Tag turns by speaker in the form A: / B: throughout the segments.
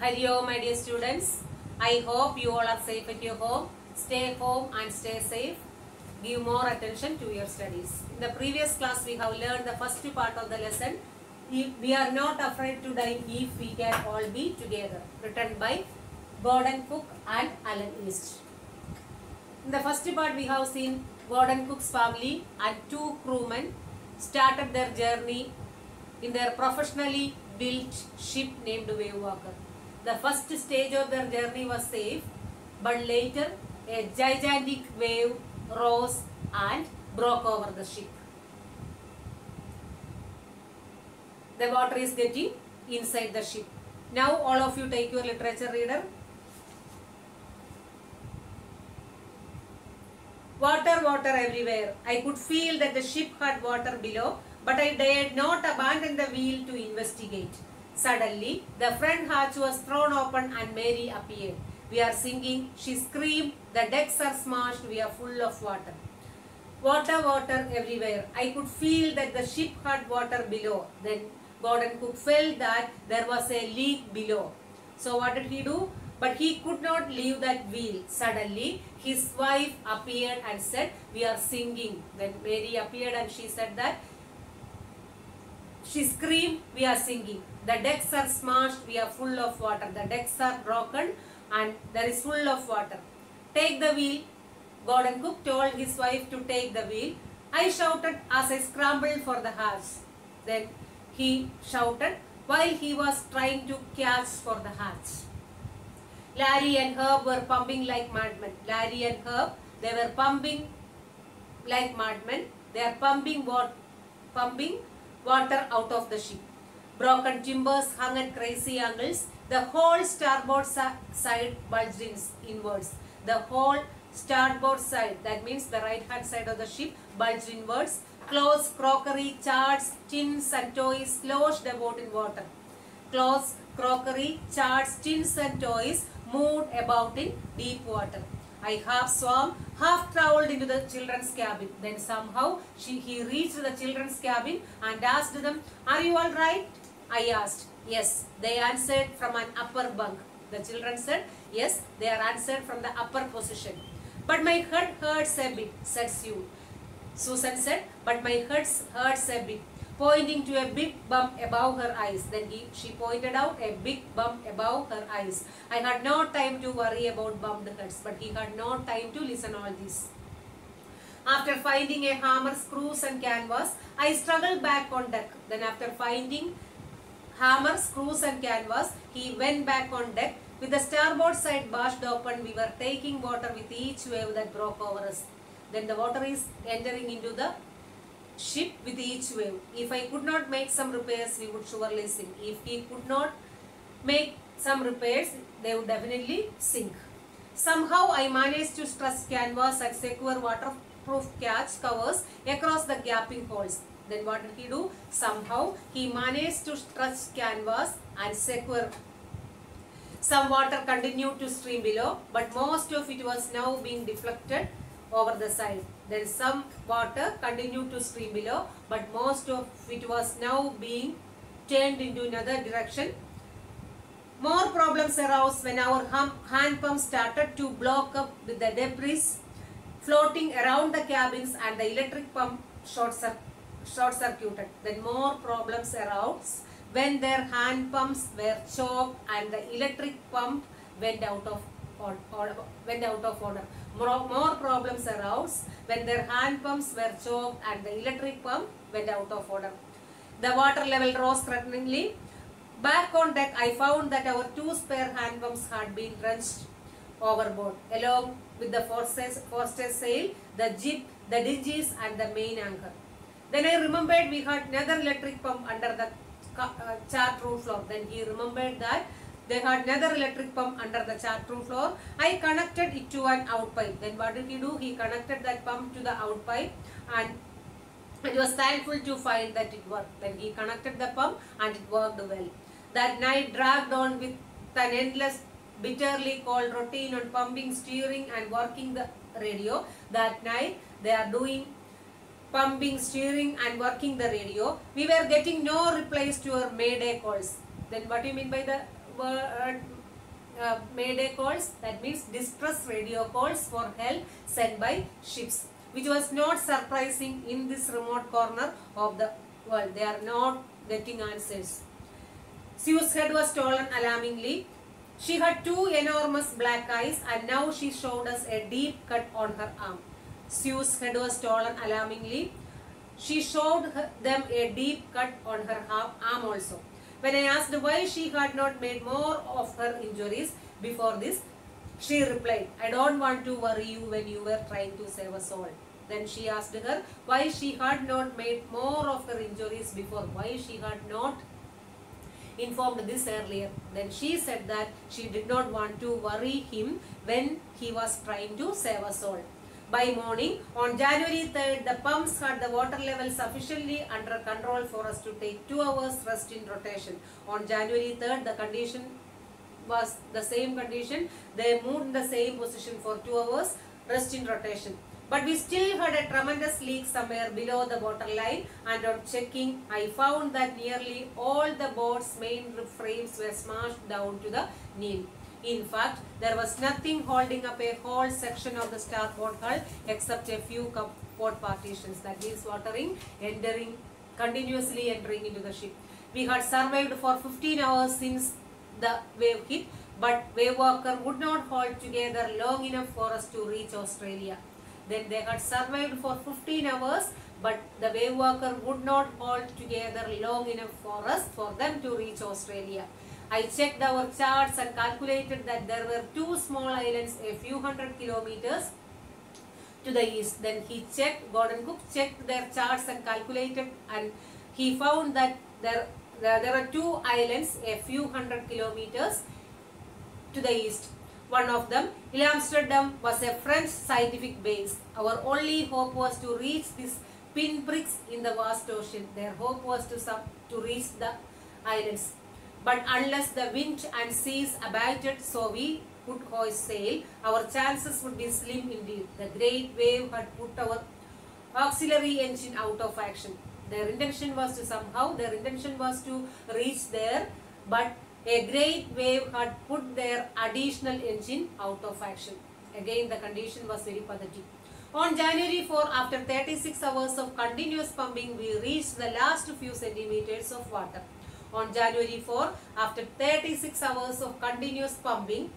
A: Hello, my dear students. I hope you all are safe at your home. Stay home and stay safe. Give more attention to your studies. In the previous class, we have learned the first part of the lesson. We are not afraid to die if we can all be together. Written by Gordon Cook and Alan East. In the first part, we have seen Gordon Cook's family and two crewmen started their journey in their professionally built ship named Wave Walker. The first stage of their journey was safe, but later a gigantic wave rose and broke over the ship. The water is getting inside the ship. Now all of you take your literature reader. Water, water everywhere. I could feel that the ship had water below, but I dared not abandon the wheel to investigate. Suddenly, the front hatch was thrown open and Mary appeared. We are sinking. She screamed. The decks are smashed. We are full of water. Water, water everywhere. I could feel that the ship had water below. Then Gordon Cook felt that there was a leak below. So what did he do? But he could not leave that wheel. Suddenly, his wife appeared and said, "We are sinking." Then Mary appeared and she said that, she screamed, "We are sinking. The decks are smashed. We are full of water. The decks are broken and there is full of water. Take the wheel." Gordon Cook told his wife to take the wheel. I shouted as I scrambled for the hatch. Then he shouted while he was trying to catch for the hatch. Larry and Herb were pumping like madmen. Larry and Herb, they were pumping like madmen. They are pumping water out of the ship. Broken timbers hung at crazy angles. The whole starboard side bulged inwards. The whole starboard side, that means the right hand side of the ship, bulged inwards. Clothes, crockery, charts, tins and toys sloshed about in water. Clothes, crockery, charts, tins and toys moved about in deep water. I half swam, half travelled into the children's cabin. Then somehow he reached the children's cabin and asked them, "Are you all right?" I asked. "Yes," they answered from an upper bunk. The children said, "Yes," they are answered from the upper position. "But my head hurts a bit," said Sue. Susan said, "But my head hurts a bit," pointing to a big bump above her eyes. Then she pointed out a big bump above her eyes. I had no time to worry about bumped heads, but he had no time to listen all this. After finding a hammer, screws and canvas, I struggled back on deck. Then after finding hammer, screws and canvas, he went back on deck. With the starboard side bashed open, we were taking water with each wave that broke over us. Then the water is entering into the ship with each wave. If I could not make some repairs, we would surely sink. If he could not make some repairs, they would definitely sink. Somehow I managed to stretch canvas and secure waterproof catch covers across the gaping holes. Then what did he do? Somehow he managed to stretch canvas and secure. Some water continued to stream below, but most of it was now being deflected over the side. Then some water continued to stream below, but most of it was now being turned into another direction. More problems arose when our hand pump started to block up with the debris floating around the cabins and the electric pump short circuited. Then more problems arose when their hand pumps were choked and the electric pump went out of order. More problems arose when their hand pumps were choked and the electric pump went out of order. The water level rose threateningly. Back on deck, I found that our two spare hand pumps had been drenched overboard, along with the forestay sail, the jib, the dinghies and the main anchor. Then I remembered we had another electric pump under the chart room floor. Then he remembered that they had another electric pump under the chart room floor. I connected it to an outpipe. Then what did he do? He connected that pump to the outpipe and he was thankful to find that it worked. Then he connected the pump and it worked well. That night dragged on with an endless, bitterly cold routine on pumping, steering and working the radio. That night they are doing pumping, steering and working the radio. We were getting no replies to our mayday calls. Then what do you mean by the mayday calls, that means distress radio calls for help sent by ships, which was not surprising in this remote corner of the world. They are not getting answers. Sue's head was swollen alarmingly. She had two enormous black eyes and now she showed us a deep cut on her arm. Sue's head was swollen alarmingly. She showed them a deep cut on her arm also. When I asked why she had not made more of her injuries before this, she replied, I don't want to worry you when you were trying to save us all. Then she asked her why she had not made more of her injuries before, why she had not informed this earlier. Then she said that she did not want to worry him when he was trying to save us all. By morning, on January 3rd, the pumps had the water level sufficiently under control for us to take 2 hours rest in rotation. On January 3rd, the condition was the same condition. They moved in the same position for 2 hours rest in rotation. But we still had a tremendous leak somewhere below the waterline, and on checking, I found that nearly all the boat's main rib frames were smashed down to the knee. In fact, there was nothing holding up a whole section of the starboard hull except a few cupboard partitions. That means watering, continuously entering into the ship. We had survived for 15 hours since the wave hit, but wave walker would not hold together long enough for us to reach Australia. Then they had survived for 15 hours, but the wave walker would not hold together long enough for them to reach Australia. I checked our charts and calculated that there were 2 small islands a few hundred kilometers to the east. Then Gordon Cook checked their charts and calculated, and he found that there are 2 islands a few hundred kilometers to the east. One of them, Amsterdam, was a French scientific base. Our only hope was to reach these pinpricks in the vast ocean. Their hope was to reach the islands. But unless the wind and seas abated so we could hoist sail, our chances would be slim indeed. The great wave had put our auxiliary engine out of action. Their intention was to reach there, but a great wave had put their additional engine out of action. Again, the condition was very pathetic. On January 4, after 36 hours of continuous pumping, we reached the last few centimeters of water. On January 4, after 36 hours of continuous pumping,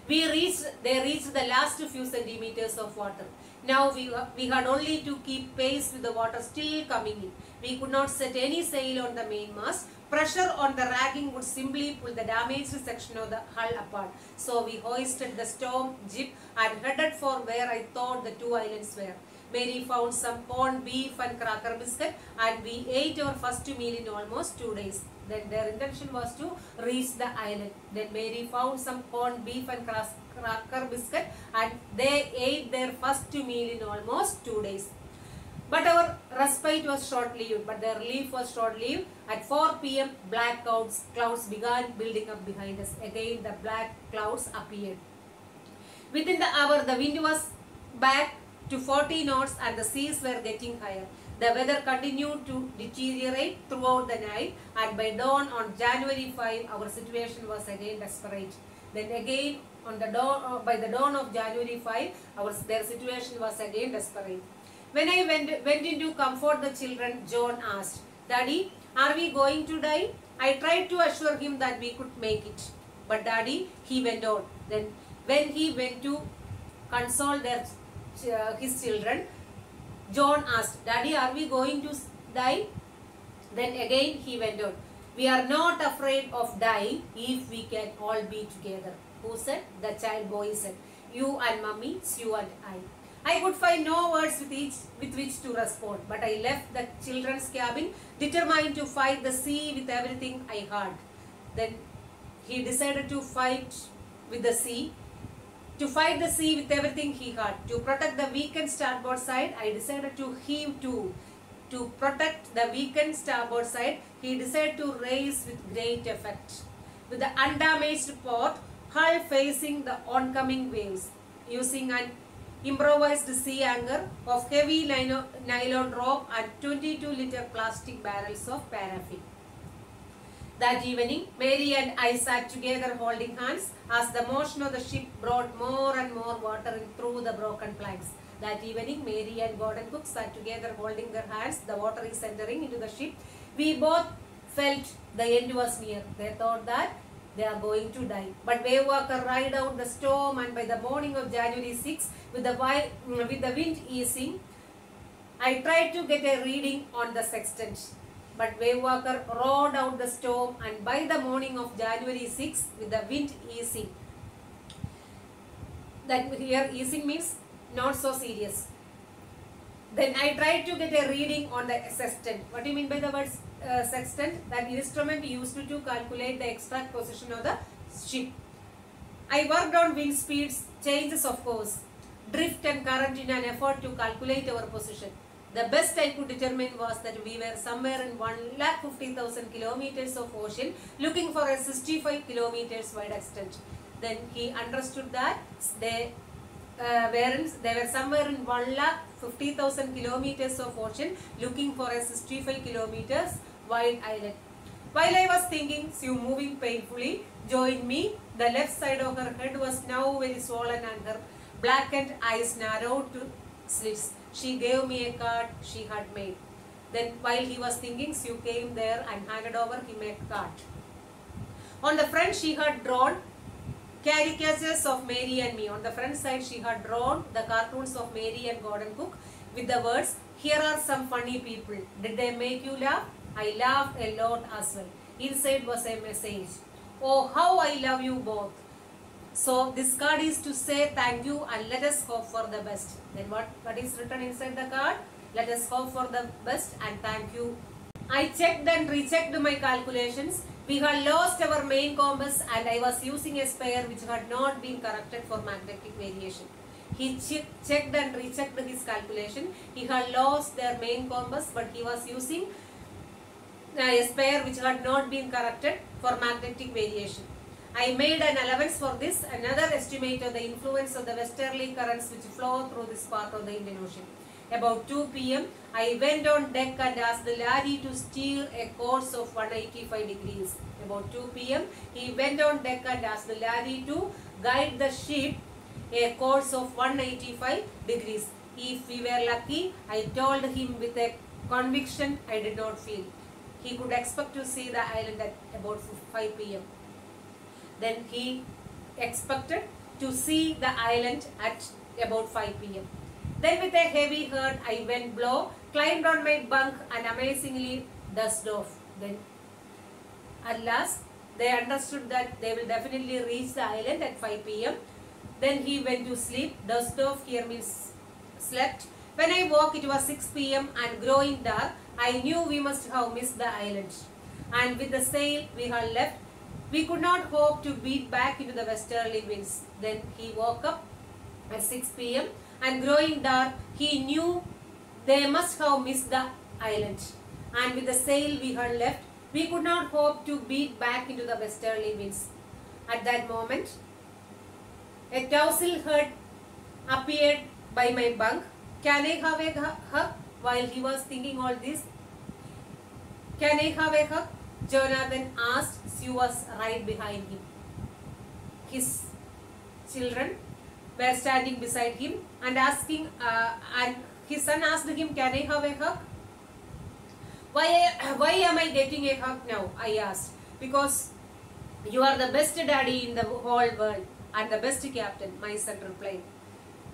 A: they reached the last few centimeters of water. Now we had only to keep pace with the water still coming in. We could not set any sail on the mainmast. Pressure on the ragging would simply pull the damaged section of the hull apart. So we hoisted the storm jib and headed for where I thought the 2 islands were. Mary found some corned beef and cracker biscuit, and we ate our first meal in almost 2 days. Then their intention was to reach the island. Then Mary found some corned beef and cracker biscuit, and they ate their first meal in almost 2 days. But our respite was short-lived, but their relief was short-lived. At 4 p.m., black clouds began building up behind us. Again, the black clouds appeared. Within the hour, the wind was back to 40 knots and the seas were getting higher. The weather continued to deteriorate throughout the night, and by dawn on January 5, our situation was again desperate. Then again, by the dawn of January 5, their situation was again desperate. When I went in to comfort the children, John asked, "Daddy, are we going to die?" I tried to assure him that we could make it. But Daddy, he went on. Then when he went to console his children, John asked, "Daddy, are we going to die?" Then again he went on, "We are not afraid of dying if we can all be together." Who said? The child boy said, "You and Mummy, Sue and I." I could find no words with which to respond, but I left the children's cabin determined to fight the sea with everything I had. Then he decided to fight with the sea. To fight the sea with everything he had. To protect the weakened starboard side, I decided to heave to. To protect the weakened starboard side, he decided to raise with great effect. With the undamaged port, hull facing the oncoming waves, using an improvised sea anchor of heavy nylon rope and 22-liter plastic barrels of paraffin. That evening, Mary and I sat together holding hands as the motion of the ship brought more and more water in through the broken planks. That evening, Mary and Gordon Cook sat together holding their hands. The water is entering into the ship. We both felt the end was near. They thought that they are going to die. But Wavewalker ride out the storm, and by the morning of January 6, with the wind easing, I tried to get a reading on the sextant. But Wavewalker rode out the storm, and by the morning of January 6, with the wind easing, that here easing means not so serious. Then I tried to get a reading on the sextant. What do you mean by the word sextant? That instrument used to calculate the exact position of the ship. I worked on wind speeds, changes of course, drift and current in an effort to calculate our position. The best I could determine was that we were somewhere in 150,000 kilometers of ocean looking for a 65 kilometers wide extent. Then he understood that they were somewhere in 150,000 kilometers of ocean looking for a 65 kilometers wide island. While I was thinking, Sue moving painfully joined me. The left side of her head was now very swollen and her blackened eyes narrowed to slits. She gave me a card she had made. Then while he was thinking, Sue came there and handed over him a card. On the front she had drawn caricatures of Mary and me. On the front side she had drawn the cartoons of Mary and Gordon Cook with the words, "Here are some funny people. Did they make you laugh?" I laughed a lot as well. Inside was a message. "Oh, how I love you both." So this card is to say thank you and let us hope for the best. Then what is written inside the card? Let us hope for the best and thank you. I checked and rechecked my calculations. We had lost our main compass and I was using a spare which had not been corrected for magnetic variation. He checked and rechecked his calculation. He had lost their main compass, but he was using a spare which had not been corrected for magnetic variation. I made an allowance for this, another estimate of the influence of the westerly currents which flow through this part of the Indian Ocean. About 2 p.m., I went on deck and asked Larry to steer a course of 185 degrees. About 2 p.m., he went on deck and asked Larry to guide the ship a course of 185 degrees. If we were lucky, I told him with a conviction I did not feel. He could expect to see the island at about 5 p.m. Then he expected to see the island at about 5 p.m. Then with a heavy heart I went below, climbed on my bunk and amazingly dozed off. Then at last they understood that they will definitely reach the island at 5 p.m. Then he went to sleep. Dozed off here means slept. When I woke it was 6 p.m. and growing dark. I knew we must have missed the island. And with the sail we had left, we could not hope to beat back into the westerly winds. Then he woke up at 6 p.m. and growing dark, he knew they must have missed the island. And with the sail we had left, we could not hope to beat back into the westerly winds. At that moment, a tousle head appeared by my bunk. Can I have a hug? While he was thinking all this, can I have a hug? Jonathan asked. Sue was right behind him. His children were standing beside him and asking, and his son asked him, "Can I have a hug?" Why am I getting a hug now? I asked. Because you are the best daddy in the whole world and the best captain, my son replied.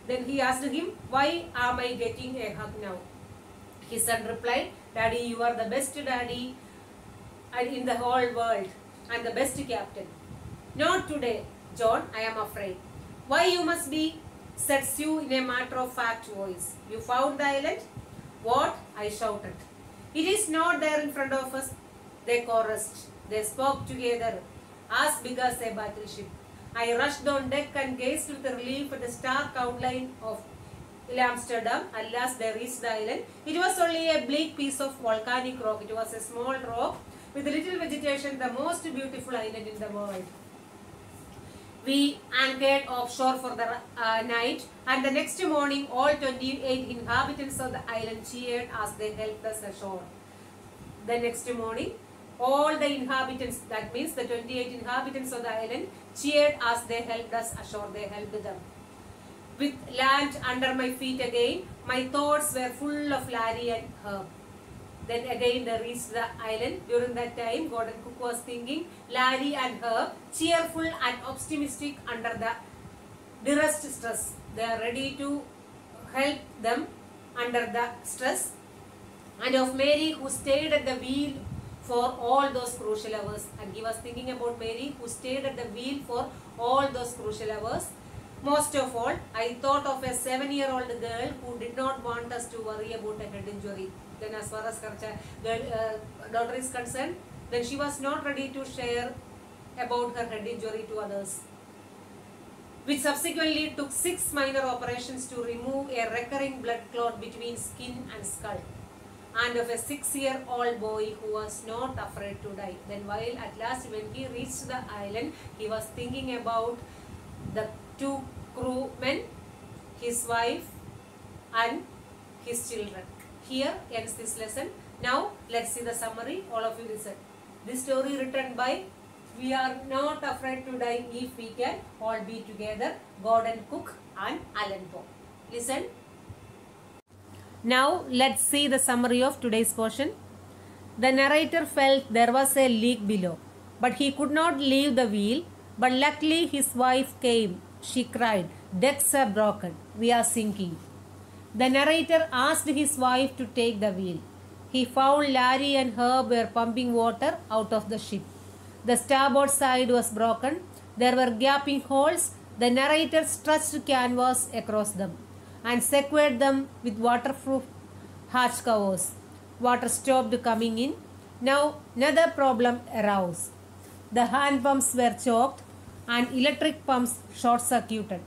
A: Then he asked him, why am I getting a hug now? His son replied, Daddy, you are the best daddy in the whole world and the best captain. Not today, John, I am afraid. Why you must be, said Sue in a matter-of-fact voice. You found the island? What? I shouted. It is not there in front of us, they chorused. They spoke together, as big as a battleship. I rushed on deck and gazed with relief at the stark outline of Amsterdam. At last they reached the island. It was only a bleak piece of volcanic rock. It was a small rock with little vegetation, the most beautiful island in the world. We anchored offshore for the night, and the next morning all 28 inhabitants of the island cheered as they helped us ashore. The next morning All the inhabitants, that means the 28 inhabitants of the island, cheered as they helped us ashore. They helped them. With land under my feet again, my thoughts were full of Larry and Herb. Then again they reached the island. During that time, Gordon Cook was thinking, Larry and Herb, cheerful and optimistic under the direst stress. They are ready to help them under the stress. And of Mary, who stayed at the wheel for all those crucial hours. And he was thinking about Mary, who stayed at the wheel for all those crucial hours. Most of all, I thought of a 7-year-old girl who did not want us to worry about a head injury. Then as far as her daughter is concerned, then she was not ready to share about her head injury to others. Which subsequently took 6 minor operations to remove a recurring blood clot between skin and skull. And of a 6-year-old boy who was not afraid to die. Then while at last when he reached the island, he was thinking about the 2 crewmen, his wife and his children. Here ends this lesson. Now let's see the summary. All of you listen. This story written by We Are Not Afraid to Die If We Can All Be Together, Gordon Cook and Alan Poe. Listen. Now let's see the summary of today's portion. The narrator felt there was a leak below, but he could not leave the wheel. But luckily his wife came. She cried, "Decks are broken. We are sinking." The narrator asked his wife to take the wheel. He found Larry and Herb were pumping water out of the ship. The starboard side was broken. There were gaping holes. The narrator stretched canvas across them and secured them with waterproof hatch covers. Water stopped coming in. Now another problem arose. The hand pumps were choked and electric pumps short-circuited.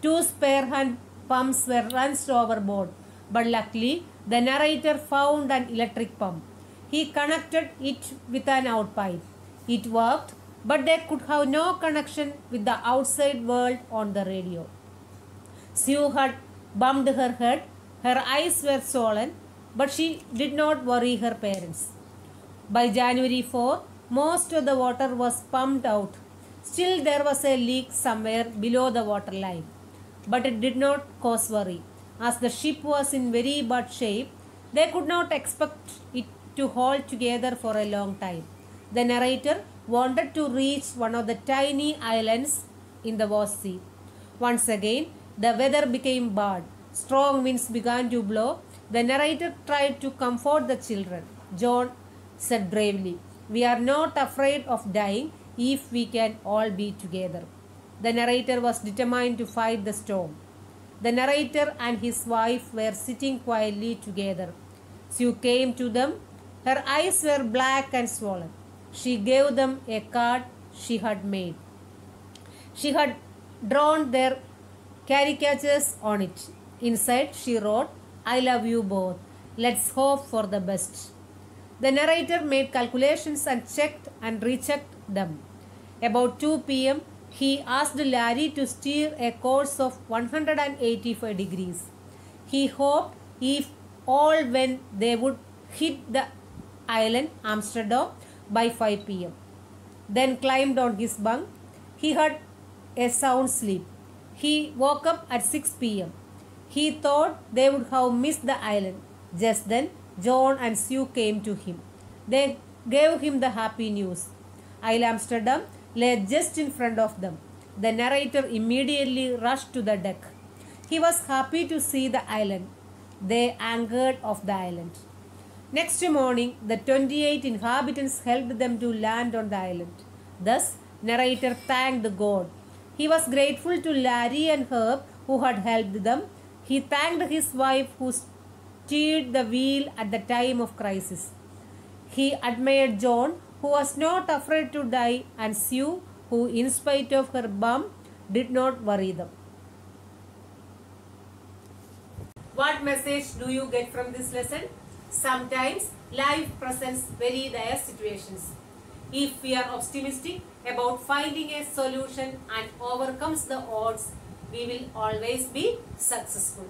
A: 2 spare hand pumps were launched overboard, but luckily the narrator found an electric pump. He connected it with an outpipe. It worked, but they could have no connection with the outside world on the radio. Sue had bumped her head. Her eyes were swollen, but she did not worry her parents. By January 4, most of the water was pumped out. Still there was a leak somewhere below the waterline, but it did not cause worry. As the ship was in very bad shape, they could not expect it to hold together for a long time. The narrator wanted to reach one of the tiny islands in the vast sea. Once again, the weather became bad. Strong winds began to blow. The narrator tried to comfort the children. John said bravely, "We are not afraid of dying if we can all be together." The narrator was determined to fight the storm. The narrator and his wife were sitting quietly together. Sue came to them. Her eyes were black and swollen. She gave them a card she had made. She had drawn their caricatures on it. Inside she wrote, "I love you both. Let's hope for the best." The narrator made calculations and checked and rechecked them. About 2 p.m., he asked Larry to steer a course of 185 degrees. He hoped if all went they would hit the island Amsterdam by 5 p.m. Then climbed on his bunk. He had a sound sleep. He woke up at 6 p.m. He thought they would have missed the island. Just then, John and Sue came to him. They gave him the happy news. Isle Amsterdam lay just in front of them. The narrator immediately rushed to the deck. He was happy to see the island. They anchored off the island. Next morning, the 28 inhabitants helped them to land on the island. Thus, narrator thanked God. He was grateful to Larry and Herb who had helped them. He thanked his wife who steered the wheel at the time of crisis. He admired John, who was not afraid to die, and Sue, who in spite of her bump did not worry them. What message do you get from this lesson? Sometimes life presents very dire situations. If we are optimistic about finding a solution and overcomes the odds, we will always be successful.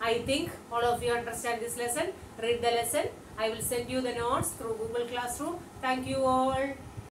A: I think all of you understand this lesson. Read the lesson I will send you the notes through Google Classroom. Thank you all.